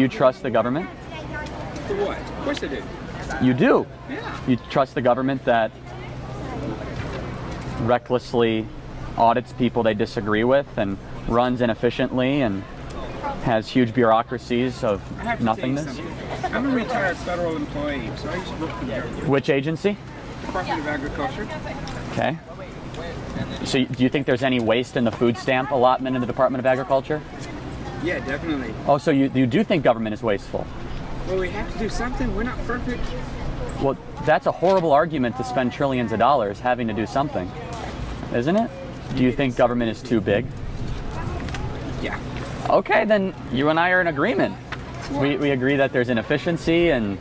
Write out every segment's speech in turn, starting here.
you trust the government? For what? Of course I do. You do? Yeah. You trust the government that recklessly audits people they disagree with and runs inefficiently and has huge bureaucracies of I have to nothingness? tell you something. I'm a retired federal employee, so I used to work for the government. Which agency? Department of Agriculture. Okay. So do you think there's any waste in the food stamp allotment in the Department of Agriculture? Yeah, definitely. Oh, so you do think government is wasteful? Well, we have to do something. We're not perfect. Well, that's a horrible argument to spend trillions of dollars having to do something, isn't it? Do you think government is too big? Yeah. Okay, then you and I are in agreement. We agree that there's inefficiency, and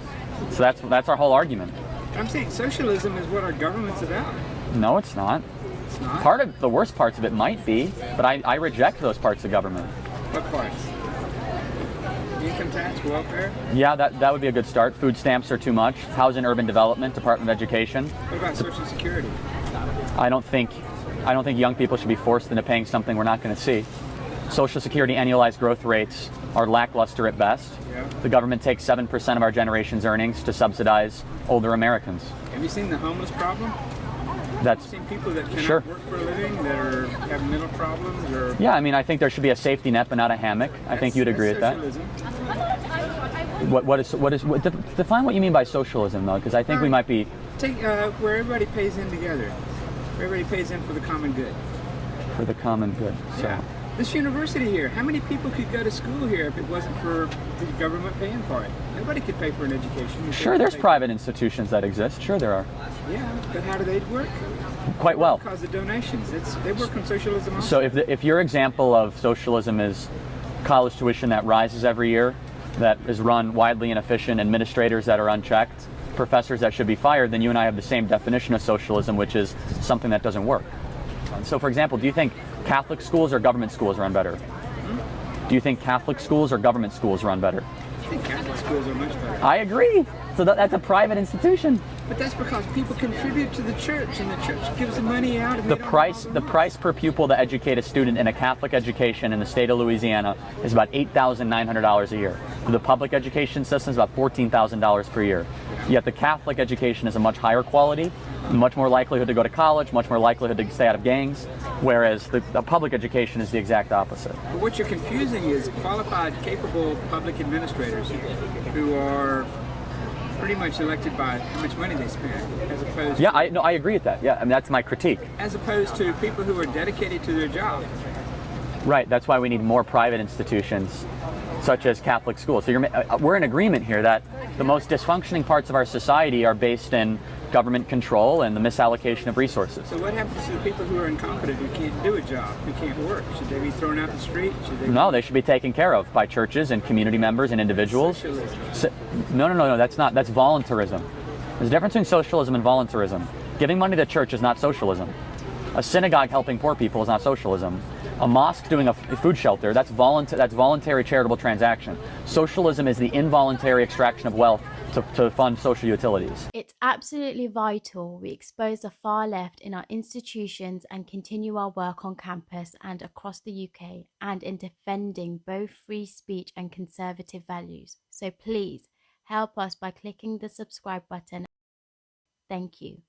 so that's our whole argument. I'm saying socialism is what our government's about. No, it's not. It's not. Part of the worst parts of it might be, but I reject those parts of government. What parts? Income tax, welfare? Yeah, that would be a good start. Food stamps are too much. Housing, urban development, Department of Education. What about Social Security? I don't think young people should be forced into paying something we're not going to see. Social Security annualized growth rates are lackluster at best. Yeah. The government takes 7% of our generation's earnings to subsidize older Americans. Have you seen the homeless problem? That's Seen people that cannot Sure. work for a living, that have mental problems, or Yeah, I mean, I think there should be a safety net, but not a hammock. I think you'd agree with that. Socialism. Define what you mean by socialism, though, because I think we might be Take where everybody pays in together. Everybody pays in for the common good. for the common good. So. Yeah. This university here, how many people could go to school here if it wasn't for the government paying for it? Nobody could pay for an education. Sure, there's private institutions that exist. Sure, there are. Yeah, but how do they work? Quite well. Because of donations. They work on socialism also. So if your example of socialism is college tuition that rises every year, that is run widely inefficient, administrators that are unchecked, professors that should be fired, then you and I have the same definition of socialism, which is something that doesn't work. So for example, do you think Catholic schools or government schools run better? Do you think Catholic schools or government schools run better? I think Catholic schools are much better. I agree. So that's a private institution. But that's because people contribute to the church, and the church gives the money out. And The price per pupil to educate a student in a Catholic education in the state of Louisiana is about $8,900 a year. The public education system is about $14,000 per year. Yet the Catholic education is a much higher quality, much more likelihood to go to college, much more likelihood to stay out of gangs, whereas the public education is the exact opposite. But what you're confusing is qualified, capable public administrators who are pretty much elected by how much money they spend, as opposed Yeah, to, I agree with that. Yeah, I mean, that's my critique. as opposed to people who are dedicated to their job. Right, that's why we need more private institutions, such as Catholic schools. So we're in agreement here that the most dysfunctioning parts of our society are based in government control and the misallocation of resources. So what happens to the people who are incompetent, who can't do a job, who can't work? Should they be thrown out the street? Should they No, they should be taken care of by churches and community members and individuals. Socialism. No, that's voluntarism. There's a difference between socialism and voluntarism. Giving money to church is not socialism. A synagogue helping poor people is not socialism. A mosque doing a food shelter, that's voluntary charitable transaction. Socialism is the involuntary extraction of wealth to fund social utilities. It's absolutely vital we expose the far left in our institutions and continue our work on campus and across the UK and in defending both free speech and conservative values. So please help us by clicking the subscribe button. Thank you.